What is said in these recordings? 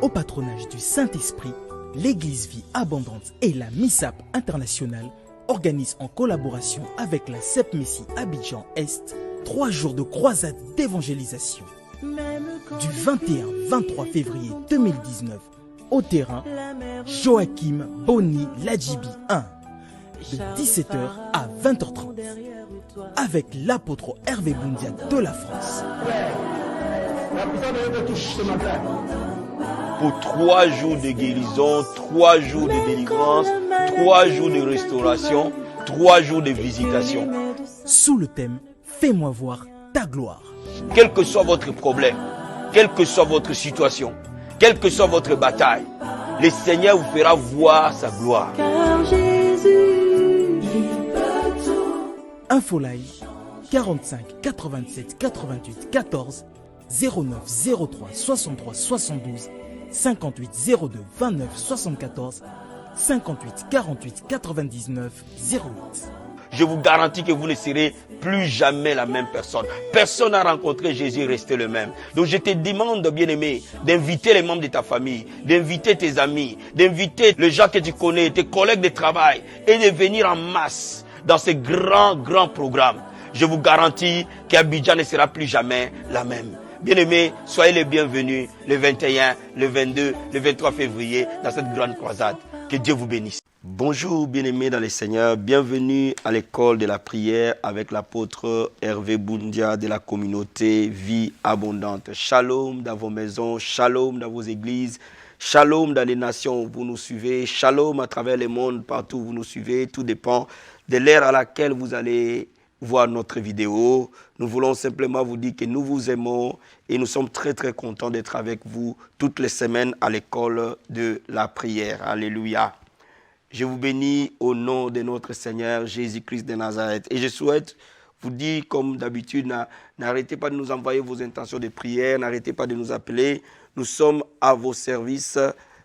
Au patronage du Saint-Esprit, l'Église Vie Abondante et la MISAP Internationale organisent en collaboration avec la CEP Messie Abidjan Est 3 jours de croisade d'évangélisation. Du 21-23 février 2019 au terrain Joachim Boni Ladjibi 1 de 17h à 20h30 avec l'apôtre Hervé Boundia de la France. Pour 3 jours de guérison, 3 jours de délivrance, 3 jours de restauration, 3 jours de visitation. Sous le thème « Fais-moi voir ta gloire ». Quel que soit votre problème, quelle que soit votre situation, quelle que soit votre bataille, le Seigneur vous fera voir sa gloire. Infolive 45 87 88 14 09 03 63 72 58 02 29 74 58 48 99 08. Je vous garantis que vous ne serez plus jamais la même personne. Personne n'a rencontré Jésus resté le même. Donc je te demande, bien-aimé, d'inviter les membres de ta famille, d'inviter tes amis, d'inviter les gens que tu connais, tes collègues de travail et de venir en masse dans ce grand programme. Je vous garantis qu'Abidjan ne sera plus jamais la même. Bien-aimés, soyez les bienvenus le 21, le 22, le 23 février dans cette grande croisade. Que Dieu vous bénisse. Bonjour bien-aimés dans le Seigneur, bienvenue à l'école de la prière avec l'apôtre Hervé Boundia de la communauté Vie Abondante. Shalom dans vos maisons, shalom dans vos églises, shalom dans les nations où vous nous suivez, shalom à travers le monde, partout où vous nous suivez. Tout dépend de l'ère à laquelle vous allez voir notre vidéo. Nous voulons simplement vous dire que nous vous aimons et nous sommes très contents d'être avec vous toutes les semaines à l'école de la prière. Alléluia. Je vous bénis au nom de notre Seigneur Jésus-Christ de Nazareth. Et je souhaite vous dire, comme d'habitude, n'arrêtez pas de nous envoyer vos intentions de prière, n'arrêtez pas de nous appeler. Nous sommes à vos services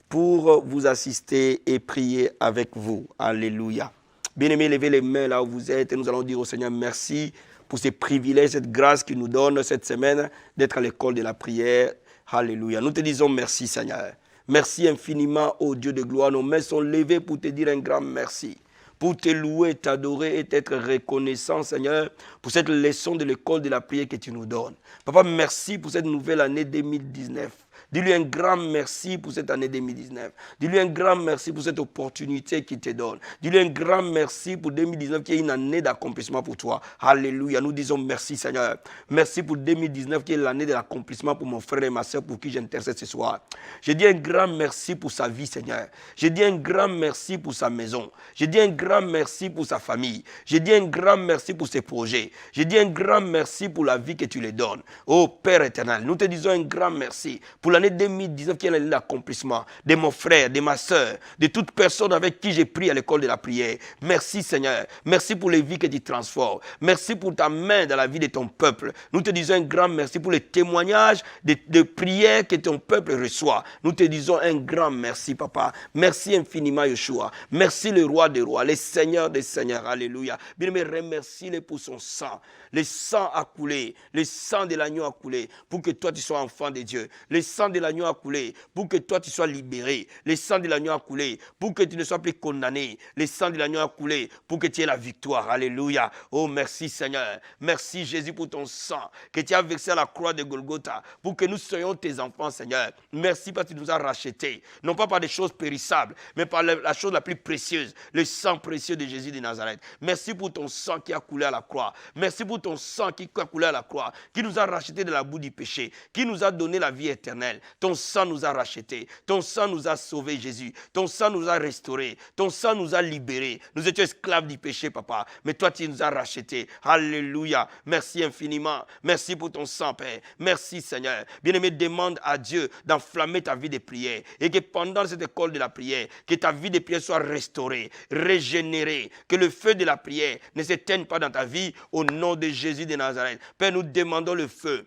pour vous assister et prier avec vous. Alléluia. Bien-aimés, levez les mains là où vous êtes et nous allons dire au Seigneur merci pour ces privilèges, cette grâce qu'il nous donne cette semaine d'être à l'école de la prière. Alléluia. Nous te disons merci Seigneur. Merci infiniment, ô Dieu de gloire. Nos mains sont levées pour te dire un grand merci. Pour te louer, t'adorer et t'être reconnaissant, Seigneur, pour cette leçon de l'école de la prière que tu nous donnes. Papa, merci pour cette nouvelle année 2019. Dis-lui un grand merci pour cette année 2019. Dis-lui un grand merci pour cette opportunité qu'il te donne. Dis-lui un grand merci pour 2019 qui est une année d'accomplissement pour toi. Alléluia. Nous disons merci Seigneur. Merci pour 2019 qui est l'année de l'accomplissement pour mon frère et ma soeur pour qui j'intercède ce soir. Je dis un grand merci pour sa vie Seigneur. Je dis un grand merci pour sa maison. Je dis un grand merci pour sa famille. Je dis un grand merci pour ses projets. Je dis un grand merci pour la vie que tu lui donnes. Oh Père éternel, nous te disons un grand merci pour l'année 2019 qui est l'année d'accomplissement de mon frère, de ma soeur, de toute personne avec qui j'ai pris à l'école de la prière. Merci Seigneur. Merci pour les vies que tu transformes. Merci pour ta main dans la vie de ton peuple. Nous te disons un grand merci pour les témoignages de prières que ton peuple reçoit. Nous te disons un grand merci Papa. Merci infiniment Yeshua. Merci le roi des rois, le Seigneur des seigneurs. Alléluia. Bien-aimé, remercie-le pour son sang. Le sang a coulé. Le sang de l'agneau a coulé pour que toi tu sois enfant de Dieu. Le sang de l'agneau a coulé pour que toi tu sois libéré. Le sang de l'agneau a coulé pour que tu ne sois plus condamné. Le sang de l'agneau a coulé pour que tu aies la victoire. Alléluia. Oh merci Seigneur. Merci Jésus pour ton sang que tu as versé à la croix de Golgotha pour que nous soyons tes enfants Seigneur. Merci parce que tu nous as rachetés. Non pas par des choses périssables mais par la chose la plus précieuse. Le sang précieux de Jésus de Nazareth. Merci pour ton sang qui a coulé à la croix. Merci pour ton sang qui a coulé à la croix, qui nous a rachetés de la boue du péché, qui nous a donné la vie éternelle. Ton sang nous a rachetés. Ton sang nous a sauvés, Jésus. Ton sang nous a restaurés. Ton sang nous a libérés. Nous étions esclaves du péché, Papa. Mais toi, tu nous as rachetés. Alléluia. Merci infiniment. Merci pour ton sang, Père. Merci, Seigneur. Bien-aimé, demande à Dieu d'enflammer ta vie de prière et que pendant cette école de la prière, que ta vie de prière soit restaurée, régénérée, que le feu de la prière ne s'éteigne pas dans ta vie au nom de Jésus de Nazareth. Père, nous demandons le feu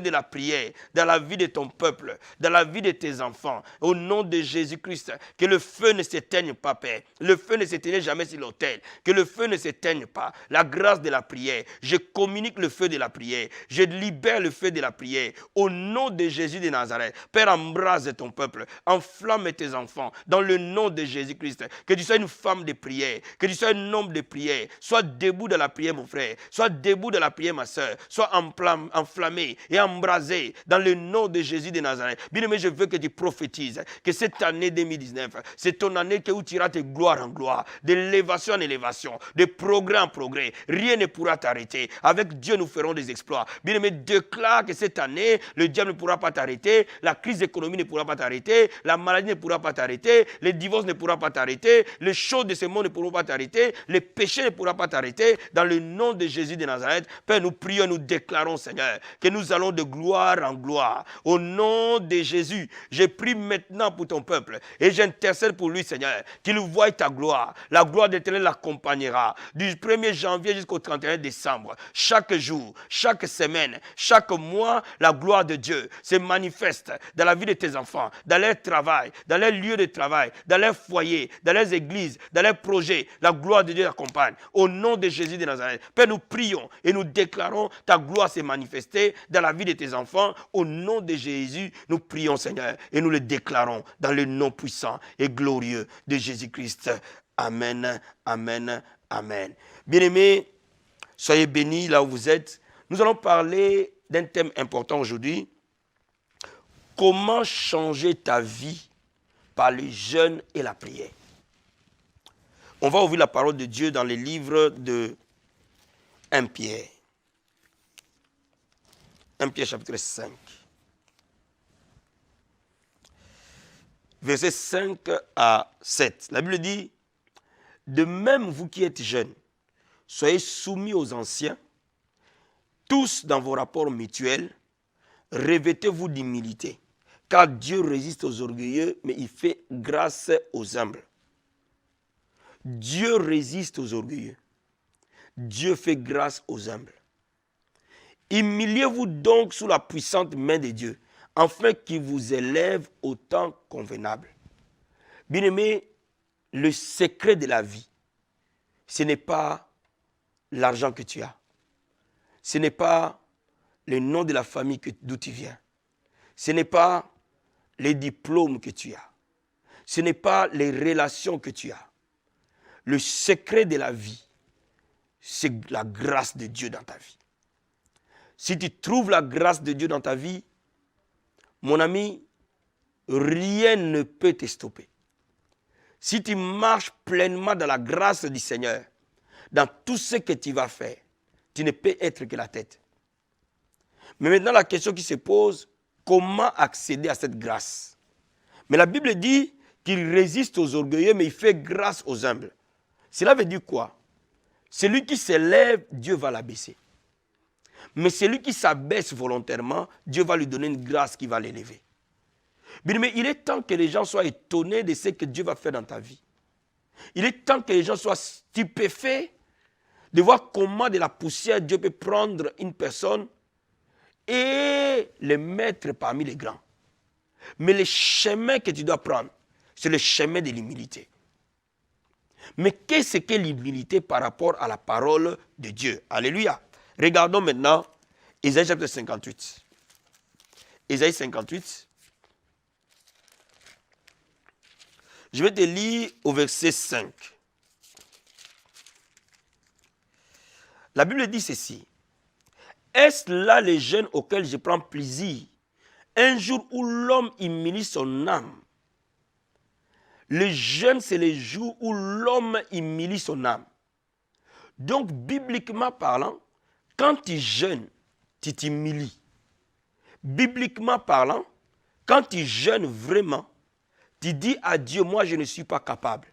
de la prière dans la vie de ton peuple. peuple, dans la vie de tes enfants, au nom de Jésus-Christ, que le feu ne s'éteigne pas, Père. Le feu ne s'éteigne jamais sur l'autel. Que le feu ne s'éteigne pas. La grâce de la prière. Je communique le feu de la prière. Je libère le feu de la prière. Au nom de Jésus de Nazareth. Père, embrase ton peuple. Enflamme tes enfants. Dans le nom de Jésus-Christ. Que tu sois une femme de prière. Que tu sois un homme de prière. Sois debout de la prière, mon frère. Sois debout de la prière, ma soeur. Sois enflammé et embrasé dans le nom de Jésus de Nazareth. Bien-aimé, je veux que tu prophétises que cette année 2019, c'est ton année où tu iras de gloire en gloire, d'élévation en élévation, de progrès en progrès. Rien ne pourra t'arrêter. Avec Dieu, nous ferons des exploits. Bien-aimé, déclare que cette année, le diable ne pourra pas t'arrêter, la crise économique ne pourra pas t'arrêter, la maladie ne pourra pas t'arrêter, les divorces ne pourront pas t'arrêter, les choses de ce monde ne pourront pas t'arrêter, les péchés ne pourront pas t'arrêter. Dans le nom de Jésus de Nazareth, Père, nous prions, nous déclarons, Seigneur, que nous allons de gloire en gloire. Au nom de Jésus, je prie maintenant pour ton peuple et j'intercède pour lui, Seigneur, qu'il voie ta gloire. La gloire de l'Éternel l'accompagnera du 1er janvier jusqu'au 31 décembre. Chaque jour, chaque semaine, chaque mois, la gloire de Dieu se manifeste dans la vie de tes enfants, dans leur travail, dans leur lieu de travail, dans leur foyer, dans leurs églises, dans leurs projets. La gloire de Dieu l'accompagne. Au nom de Jésus de Nazareth, Père, nous prions et nous déclarons ta gloire s'est manifestée dans la vie de tes enfants. Au nom de Jésus, nous prions, Seigneur, et nous le déclarons dans le nom puissant et glorieux de Jésus-Christ. Amen, amen, amen. Bien-aimés, soyez bénis là où vous êtes. Nous allons parler d'un thème important aujourd'hui. Comment changer ta vie par le jeûne et la prière. On va ouvrir la parole de Dieu dans les livres de 1 Pierre. 1 Pierre chapitre 5. Versets 5 à 7. La Bible dit, de même vous qui êtes jeunes, soyez soumis aux anciens, tous dans vos rapports mutuels, revêtez-vous d'humilité, car Dieu résiste aux orgueilleux, mais il fait grâce aux humbles. Dieu résiste aux orgueilleux. Dieu fait grâce aux humbles. Humiliez-vous donc sous la puissante main de Dieu, afin qu'il vous élève au temps convenable. Bien-aimé, le secret de la vie, ce n'est pas l'argent que tu as. Ce n'est pas le nom de la famille d'où tu viens. Ce n'est pas les diplômes que tu as. Ce n'est pas les relations que tu as. Le secret de la vie, c'est la grâce de Dieu dans ta vie. Si tu trouves la grâce de Dieu dans ta vie, mon ami, rien ne peut te stopper. Si tu marches pleinement dans la grâce du Seigneur, dans tout ce que tu vas faire, tu ne peux être que la tête. Mais maintenant, la question qui se pose, comment accéder à cette grâce? Mais la Bible dit qu'il résiste aux orgueilleux, mais il fait grâce aux humbles. Cela veut dire quoi? Celui qui s'élève, Dieu va l'abaisser. Mais celui qui s'abaisse volontairement, Dieu va lui donner une grâce qui va l'élever. Mais il est temps que les gens soient étonnés de ce que Dieu va faire dans ta vie. Il est temps que les gens soient stupéfaits de voir comment de la poussière Dieu peut prendre une personne et le mettre parmi les grands. Mais le chemin que tu dois prendre, c'est le chemin de l'humilité. Mais qu'est-ce que l'humilité par rapport à la parole de Dieu? Alléluia. Regardons maintenant Ésaïe chapitre 58. Ésaïe 58. Je vais te lire au verset 5. La Bible dit ceci. Est-ce là les jeûnes auxquels je prends plaisir? Un jour où l'homme humilie son âme. Le jeûne, c'est le jour où l'homme humilie son âme. Donc, bibliquement parlant, quand tu jeûnes, tu t'humilies. Bibliquement parlant, quand tu jeûnes vraiment, tu dis à Dieu, moi je ne suis pas capable.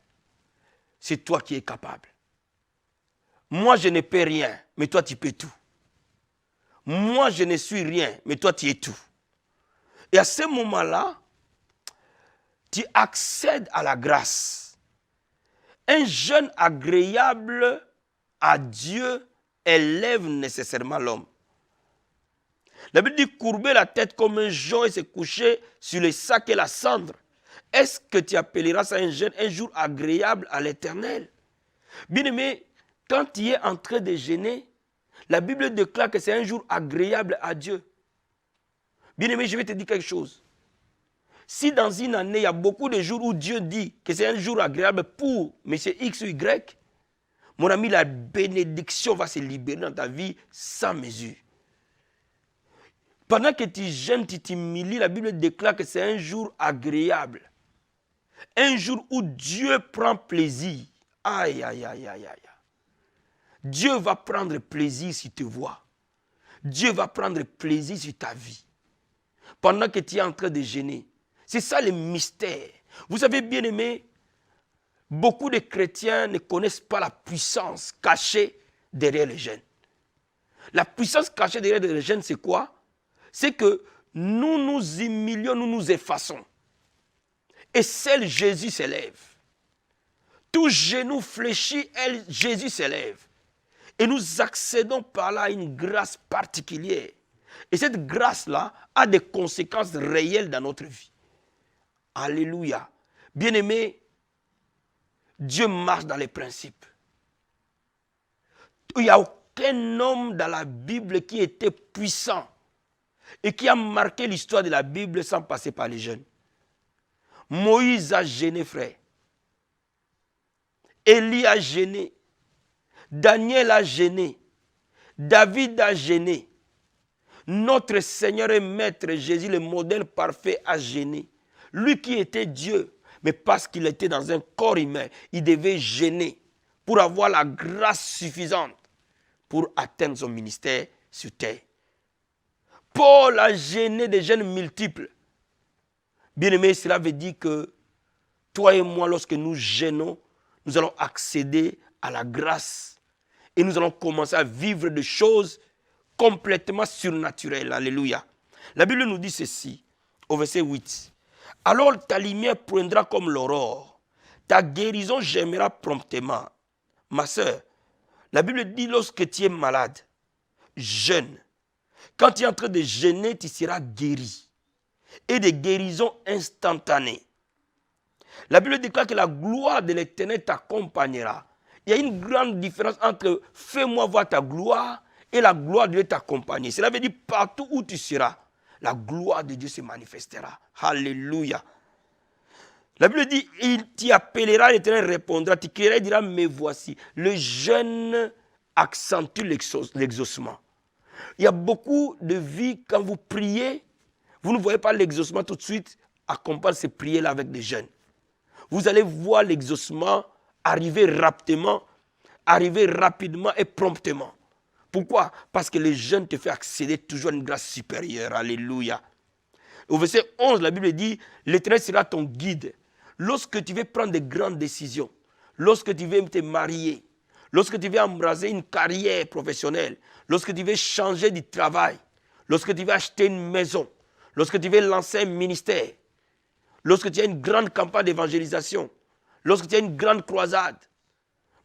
C'est toi qui es capable. Moi je ne peux rien, mais toi tu peux tout. Moi je ne suis rien, mais toi tu es tout. Et à ce moment-là, tu accèdes à la grâce. Un jeûne agréable à Dieu élève nécessairement l'homme. La Bible dit courber la tête comme un jonc et se coucher sur les sacs et la cendre. Est-ce que tu appelleras ça un jeûne, un jour agréable à l'Éternel? Bien-aimé, quand tu es en train de jeûner, la Bible déclare que c'est un jour agréable à Dieu. Bien-aimé, je vais te dire quelque chose. Si dans une année, il y a beaucoup de jours où Dieu dit que c'est un jour agréable pour M. X ou Y, mon ami, la bénédiction va se libérer dans ta vie sans mesure. Pendant que tu jeûnes, tu t'humilies, la Bible déclare que c'est un jour agréable. Un jour où Dieu prend plaisir. Aïe, aïe, aïe, aïe, aïe. Dieu va prendre plaisir sur tes voix. Dieu va prendre plaisir sur ta vie. Pendant que tu es en train de jeûner. C'est ça le mystère. Vous savez, bien aimé, beaucoup de chrétiens ne connaissent pas la puissance cachée derrière le jeûne. La puissance cachée derrière le jeûne, c'est quoi? C'est que nous nous humilions, nous nous effaçons. Et seul Jésus s'élève. Tout genou fléchit, Jésus s'élève. Et nous accédons par là à une grâce particulière. Et cette grâce-là a des conséquences réelles dans notre vie. Alléluia. Bien-aimé, Dieu marche dans les principes. Il n'y a aucun homme dans la Bible qui était puissant et qui a marqué l'histoire de la Bible sans passer par les jeûnes. Moïse a jeûné, frère. Élie a jeûné. Daniel a jeûné. David a jeûné. Notre Seigneur et Maître Jésus, le modèle parfait, a jeûné. Lui qui était Dieu, mais parce qu'il était dans un corps humain, il devait jeûner pour avoir la grâce suffisante pour atteindre son ministère sur terre. Paul a jeûné des jeûnes multiples. Bien-aimé, cela veut dire que toi et moi, lorsque nous jeûnons, nous allons accéder à la grâce et nous allons commencer à vivre des choses complètement surnaturelles. Alléluia. La Bible nous dit ceci, au verset 8. Alors ta lumière poindra comme l'aurore, ta guérison germera promptement. Ma soeur, la Bible dit lorsque tu es malade, jeûne. Quand tu es en train de jeûner, tu seras guéri. Et des guérisons instantanées. La Bible déclare que la gloire de l'Éternel t'accompagnera. Il y a une grande différence entre « fais-moi voir ta gloire » et la gloire de Dieu t'accompagner. Cela veut dire partout où tu seras, la gloire de Dieu se manifestera. Alléluia. La Bible dit « il t'y appellera, l'Éternel répondra, tu crieras et dira « me voici ». Le jeûne accentue l'exaucement. Il y a beaucoup de vies, quand vous priez, vous ne voyez pas l'exaucement tout de suite, accompagne ces prières-là avec des jeûnes. Vous allez voir l'exaucement arriver rapidement et promptement. Pourquoi? Parce que le jeûne te fait accéder toujours à une grâce supérieure. Alléluia. Au verset 11, la Bible dit, l'Éternel sera ton guide. Lorsque tu veux prendre de grandes décisions, lorsque tu veux te marier, lorsque tu veux embrasser une carrière professionnelle, lorsque tu veux changer de travail, lorsque tu veux acheter une maison, lorsque tu veux lancer un ministère, lorsque tu as une grande campagne d'évangélisation, lorsque tu as une grande croisade,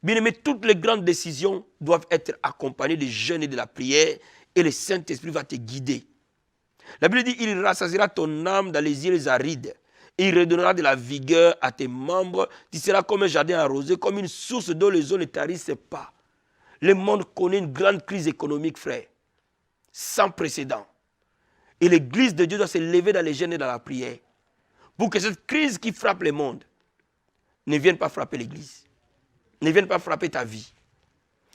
bien aimé, toutes les grandes décisions doivent être accompagnées de jeûne et de la prière et le Saint-Esprit va te guider. La Bible dit, il rassasiera ton âme dans les îles arides et il redonnera de la vigueur à tes membres. Tu seras comme un jardin arrosé, comme une source dont les eaux ne tarissent pas. Le monde connaît une grande crise économique, frère, sans précédent. Et l'Église de Dieu doit se lever dans les jeûnes et dans la prière pour que cette crise qui frappe le monde ne vienne pas frapper l'Église, ne vienne pas frapper ta vie.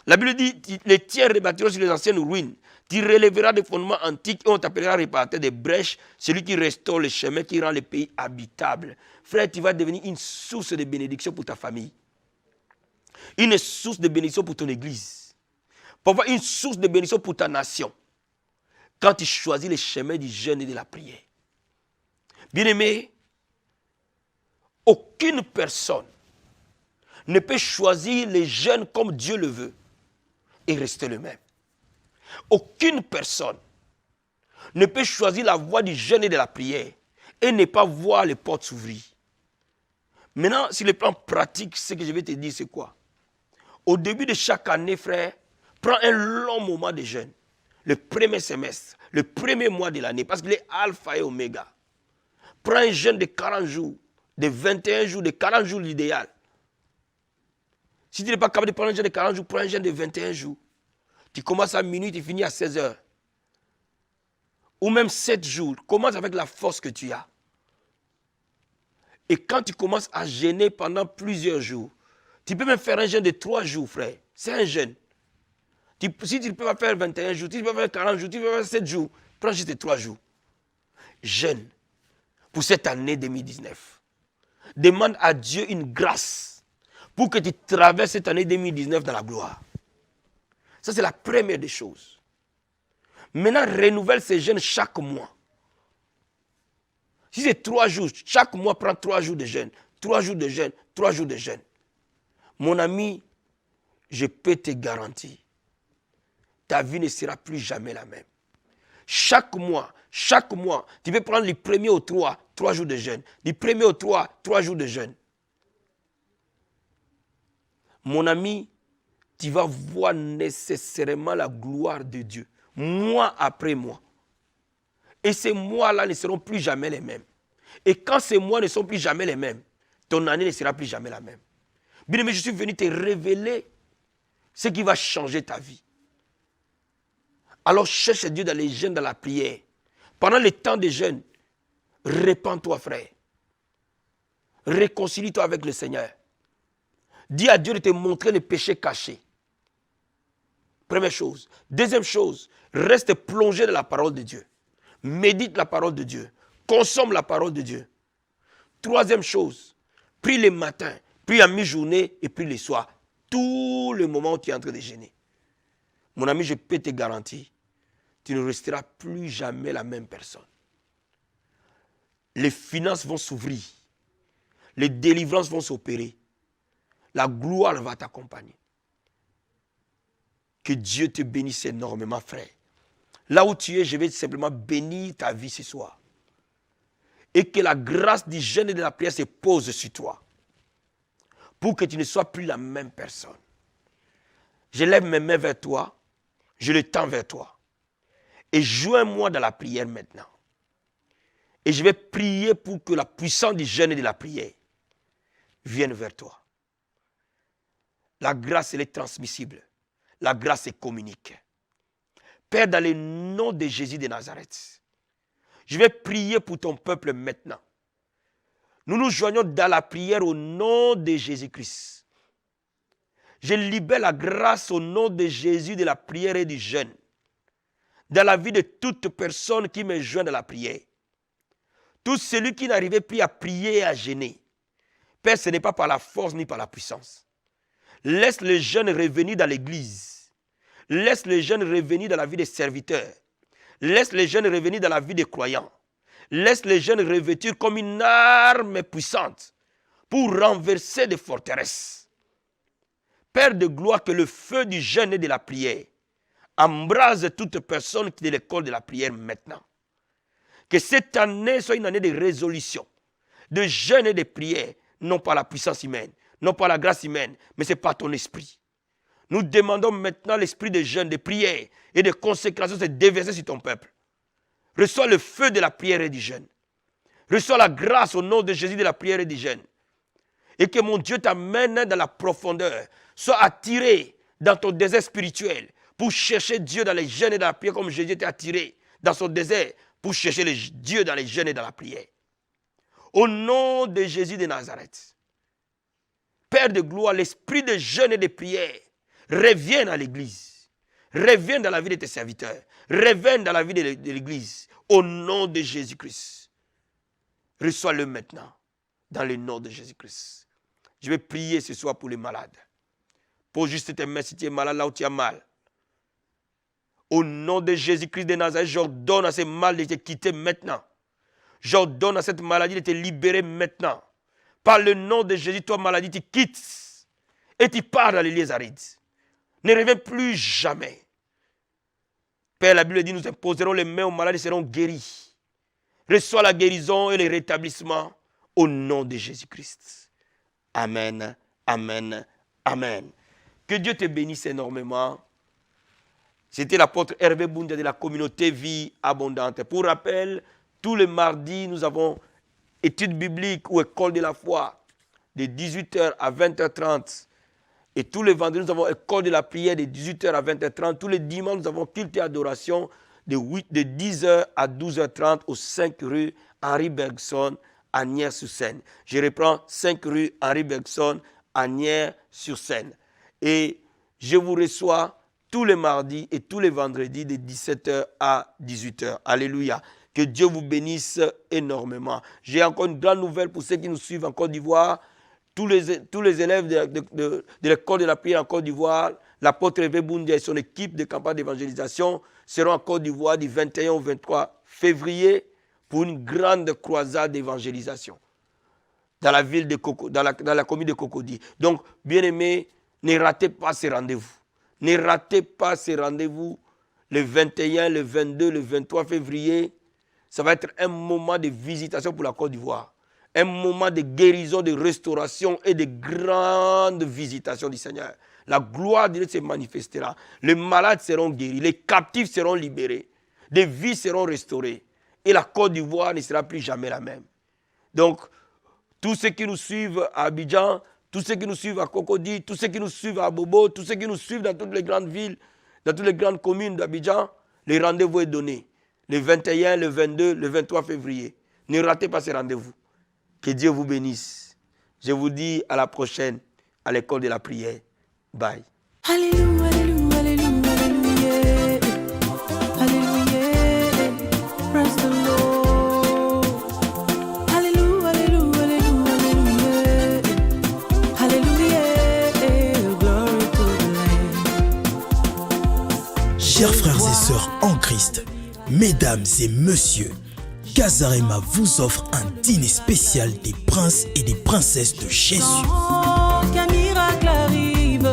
La Bible dit, les tiers rebâtiront sur les anciennes ruines. Tu relèveras des fondements antiques et on t'appellera réparateur des brèches, celui qui restaure les chemins, qui rend le pays habitable. Frère, tu vas devenir une source de bénédiction pour ta famille. Une source de bénédiction pour ton Église. Parfois une source de bénédiction pour ta nation. Quand tu choisis les chemins du jeûne et de la prière. Bien-aimé, aucune personne ne peut choisir les jeûnes comme Dieu le veut et rester le même. Aucune personne ne peut choisir la voie du jeûne et de la prière et ne pas voir les portes s'ouvrir. Maintenant, sur le plan pratique, ce que je vais te dire, c'est quoi? Au début de chaque année, frère, prends un long moment de jeûne. Le premier semestre, le premier mois de l'année, parce qu'il est alpha et oméga. Prends un jeûne de 40 jours, de 21 jours, de 40 jours l'idéal. Si tu n'es pas capable de prendre un jeûne de 40 jours, prends un jeûne de 21 jours. Tu commences à minuit, tu finis à 16 heures. Ou même 7 jours. Commence avec la force que tu as. Et quand tu commences à jeûner pendant plusieurs jours, tu peux même faire un jeûne de 3 jours, frère. C'est un jeûne. Si tu ne peux pas faire 21 jours, si tu peux pas faire 40 jours, si tu peux pas faire 7 jours, prends juste 3 jours. Jeûne pour cette année 2019. Demande à Dieu une grâce pour que tu traverses cette année 2019 dans la gloire. Ça, c'est la première des choses. Maintenant, renouvelle ces jeûnes chaque mois. Si c'est 3 jours, chaque mois, prends 3 jours de jeûne. 3 jours de jeûne, 3 jours de jeûne. Mon ami, je peux te garantir, ta vie ne sera plus jamais la même. Chaque mois, tu peux prendre les premiers au 3 jours de jeûne. Du premier au 3 jours de jeûne. Mon ami, tu vas voir nécessairement la gloire de Dieu, mois après mois. Et ces mois-là ne seront plus jamais les mêmes. Et quand ces mois ne sont plus jamais les mêmes, ton année ne sera plus jamais la même. Bien-aimé, je suis venu te révéler ce qui va changer ta vie. Alors cherche Dieu dans les jeûnes, dans la prière. Pendant le temps de jeûne, répands-toi, frère. Réconcilie-toi avec le Seigneur. Dis à Dieu de te montrer les péchés cachés. Première chose. Deuxième chose, reste plongé dans la parole de Dieu. Médite la parole de Dieu. Consomme la parole de Dieu. Troisième chose, prie le matin, prie à mi-journée et prie le soir. Tout le moment où tu es en train de jeûner. Mon ami, je peux te garantir, tu ne resteras plus jamais la même personne. Les finances vont s'ouvrir. Les délivrances vont s'opérer. La gloire va t'accompagner. Que Dieu te bénisse énormément, frère. Là où tu es, je vais simplement bénir ta vie ce soir. Et que la grâce du jeûne et de la prière se pose sur toi. Pour que tu ne sois plus la même personne. Je lève mes mains vers toi. Je les tends vers toi. Et joins-moi dans la prière maintenant. Et je vais prier pour que la puissance du jeûne et de la prière vienne vers toi. La grâce, elle est transmissible. La grâce est communique. Père, dans le nom de Jésus de Nazareth, je vais prier pour ton peuple maintenant. Nous nous joignons dans la prière au nom de Jésus-Christ. Je libère la grâce au nom de Jésus de la prière et du jeûne. Dans la vie de toute personne qui me joint dans la prière. Tout celui qui n'arrivait plus à prier et à jeûner. Père, ce n'est pas par la force ni par la puissance. Laisse les jeunes revenir dans l'église. Laisse les jeunes revenir dans la vie des serviteurs. Laisse les jeunes revenir dans la vie des croyants. Laisse les jeunes revêtir comme une arme puissante pour renverser des forteresses. Père de gloire, que le feu du jeûne et de la prière embrase toute personne qui est de l'école de la prière maintenant. Que cette année soit une année de résolution, de jeûne et de prière, non pas la puissance humaine, non pas la grâce humaine, mais c'est par ton esprit. Nous demandons maintenant l'esprit de jeûne, de prière et de consécration se déverser sur ton peuple. Reçois le feu de la prière et du jeûne. Reçois la grâce au nom de Jésus de la prière et du jeûne. Et que mon Dieu t'amène dans la profondeur. Sois attiré dans ton désert spirituel pour chercher Dieu dans les jeûnes et dans la prière comme Jésus t'a attiré dans son désert pour chercher Dieu dans les jeûnes et dans la prière. Au nom de Jésus de Nazareth. Père de gloire, l'esprit de jeûne et de prière revienne à l'église. Revienne dans la vie de tes serviteurs. Revienne dans la vie de l'église. Au nom de Jésus-Christ. Reçois-le maintenant. Dans le nom de Jésus-Christ. Je vais prier ce soir pour les malades. Pose juste tes mains si tu es malade là où tu as mal. Au nom de Jésus-Christ de Nazareth, j'ordonne à ces mal de te quitter maintenant. J'ordonne à cette maladie de te libérer maintenant. Par le nom de Jésus, toi maladie, tu quittes. Et tu pars dans les lieux arides. Ne reviens plus jamais. Père, la Bible dit, nous imposerons les mains aux malades et seront guéris. Reçois la guérison et le rétablissement au nom de Jésus-Christ. Amen, amen, amen. Que Dieu te bénisse énormément. C'était l'apôtre Hervé Boundia de la communauté Vie Abondante. Pour rappel, tous les mardis, nous avons études bibliques ou école de la foi de 18h à 20h30. Et tous les vendredis, nous avons école de la prière de 18h à 20h30. Tous les dimanches, nous avons culte et adoration de 10h à 12h30 au 5 rue Henri Bergson à Nières-sur-Seine. Je reprends 5 rue Henri Bergson à Nières-sur-Seine. Et je vous reçois tous les mardis et tous les vendredis de 17h à 18h. Alléluia. Que Dieu vous bénisse énormément. J'ai encore une grande nouvelle pour ceux qui nous suivent en Côte d'Ivoire. Tous les élèves de l'école de la prière en Côte d'Ivoire, l'apôtre Hervé Boundia et son équipe de campagne d'évangélisation seront en Côte d'Ivoire du 21 au 23 février pour une grande croisade d'évangélisation dans la ville de dans la commune de Cocody. Donc, bien-aimés, ne ratez pas ces rendez-vous. Ne ratez pas ces rendez-vous le 21, le 22, le 23 février. Ça va être un moment de visitation pour la Côte d'Ivoire. Un moment de guérison, de restauration et de grande visitation du Seigneur. La gloire de Dieu se manifestera. Les malades seront guéris, les captifs seront libérés, des vies seront restaurées. Et la Côte d'Ivoire ne sera plus jamais la même. Donc, tous ceux qui nous suivent à Abidjan, tous ceux qui nous suivent à Cocody, tous ceux qui nous suivent à Bobo, tous ceux qui nous suivent dans toutes les grandes villes, dans toutes les grandes communes d'Abidjan, le rendez-vous est donné. Le 21, le 22, le 23 février. Ne ratez pas ces rendez-vous. Que Dieu vous bénisse. Je vous dis à la prochaine à l'école de la prière. Bye. Alléluia, alléluia, alléluia, alléluia, praise the Lord. Alléluia, alléluia, alléluia, alléluia, glory to the Lamb. Chers frères et sœurs en Christ, mesdames et messieurs, Casarema vous offre un dîner spécial des princes et des princesses de Jésus. Qu'un miracle arrive,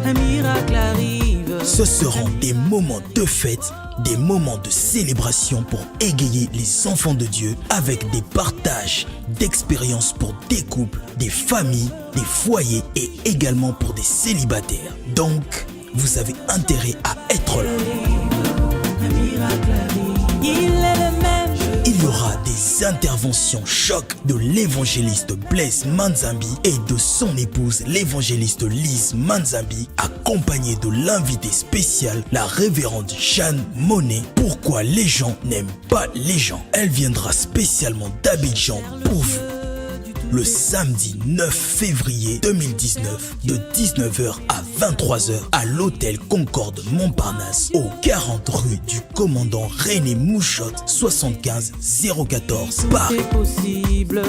un miracle arrive. Ce seront des moments de fête, des moments de célébration pour égayer les enfants de Dieu avec des partages d'expériences pour des couples, des familles, des foyers et également pour des célibataires. Donc, vous avez intérêt à être là. Un miracle arrive, il est le même. Il y aura des interventions choc de l'évangéliste Blaise Manzambi et de son épouse l'évangéliste Lise Manzambi, accompagnée de l'invité spécial, la révérende Jeanne Monnet. Pourquoi les gens n'aiment pas les gens? Elle viendra spécialement d'Abidjan pour vous. Le samedi 9 février 2019 de 19h à 23h à l'hôtel Concorde Montparnasse au 40 rue du commandant René Mouchotte 75 014 Paris. C'est possible.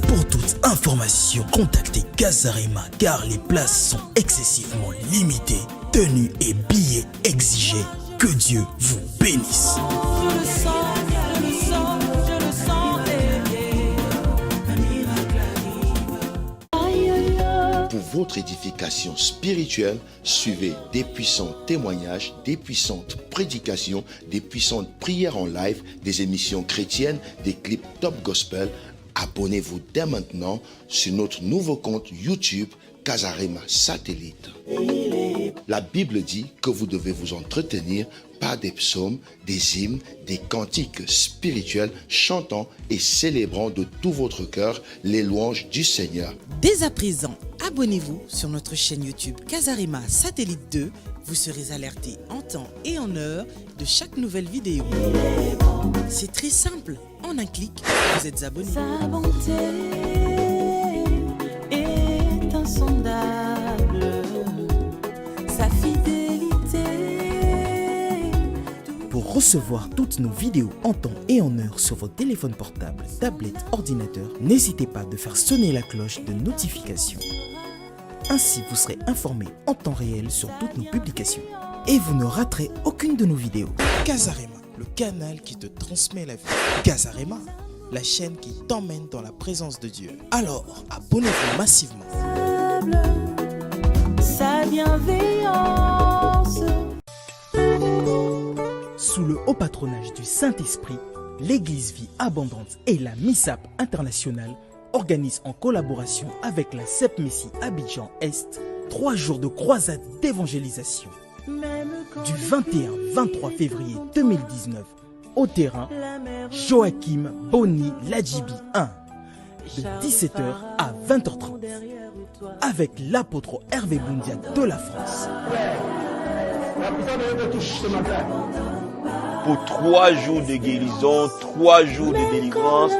Pour toute information, contactez Casarema car les places sont excessivement limitées. Tenues et billets exigés. Que Dieu vous bénisse. Je le sens, je le sens, je le sens. Un miracle arrive. Pour votre édification spirituelle, suivez des puissants témoignages, des puissantes prédications, des puissantes prières en live, des émissions chrétiennes, des clips top gospel. Abonnez-vous dès maintenant sur notre nouveau compte YouTube Casarema Satellite. La Bible dit que vous devez vous entretenir par des psaumes, des hymnes, des cantiques spirituels, chantant et célébrant de tout votre cœur les louanges du Seigneur. Dès à présent, abonnez-vous sur notre chaîne YouTube Casarema Satellite 2. Vous serez alerté en temps et en heure de chaque nouvelle vidéo. C'est très simple. En un clic, vous êtes abonné. Sa bonté est insondable, sa fidélité. Pour recevoir toutes nos vidéos en temps et en heure sur vos téléphones portables, tablettes, ordinateurs, n'hésitez pas de faire sonner la cloche de notification. Ainsi, vous serez informé en temps réel sur toutes nos publications. Et vous ne raterez aucune de nos vidéos. Casarema, le canal qui te transmet la vie. Casarema, la chaîne qui t'emmène dans la présence de Dieu. Alors, abonnez-vous massivement. Sa bienveillance. Sous le haut patronage du Saint-Esprit, l'Église Vie Abondante et la MISAP Internationale organisent en collaboration avec la CEP Messie Abidjan Est 3 jours de croisade d'évangélisation. Même du 21-23 février 2019 au terrain Joachim Boni Ladjibi 1 de 17h à 20h30 avec l'apôtre Hervé Boundia de la France. Pour 3 jours de guérison, 3 jours de délivrance,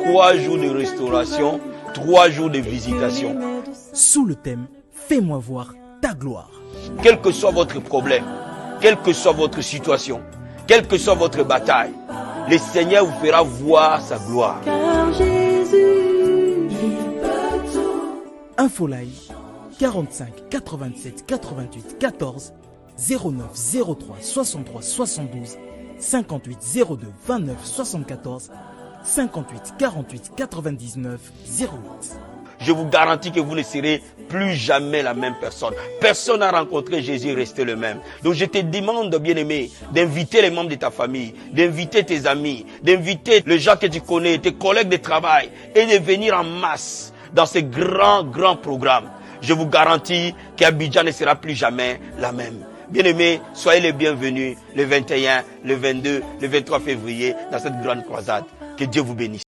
3 jours de restauration, 3 jours de visitation. Sous le thème Fais-moi voir ta gloire. Quel que soit votre problème, quelle que soit votre situation, quelle que soit votre bataille, le Seigneur vous fera voir sa gloire. Car Jésus, il peut tout. Info live 45 87 88 14 09 03 63 72 58 02 29 74 58 48 99 08. Je vous garantis que vous ne serez plus jamais la même personne. Personne n'a rencontré Jésus et resté le même. Donc je te demande, bien-aimé, d'inviter les membres de ta famille, d'inviter tes amis, d'inviter les gens que tu connais, tes collègues de travail et de venir en masse dans ce grand programme. Je vous garantis qu'Abidjan ne sera plus jamais la même. Bien-aimés, soyez les bienvenus le 21, le 22, le 23 février dans cette grande croisade. Que Dieu vous bénisse.